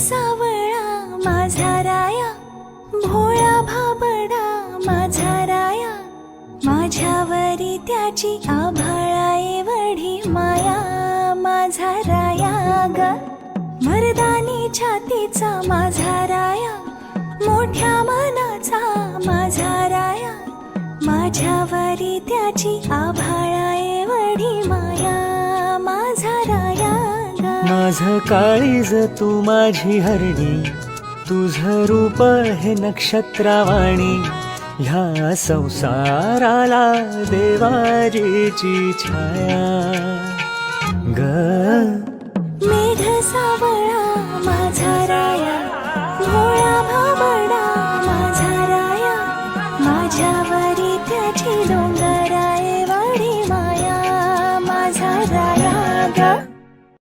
सावळा माझा राया, भोळा भाबडा माझा राया, माझ्यावरी त्याची आभाळा एवढी माया, माझा राया ग. मर्दानी छातीचा माझा राया, मोठ्या मनाचा माझा राया, माझ्यावरी त्याची आभाळा एवढी माया, माझा राया ग. माझं काळीज तू माझी हरणी, तुझं रूप हे नक्षत्रवाणी, ह्या संसाराला देवारीची छाया ग.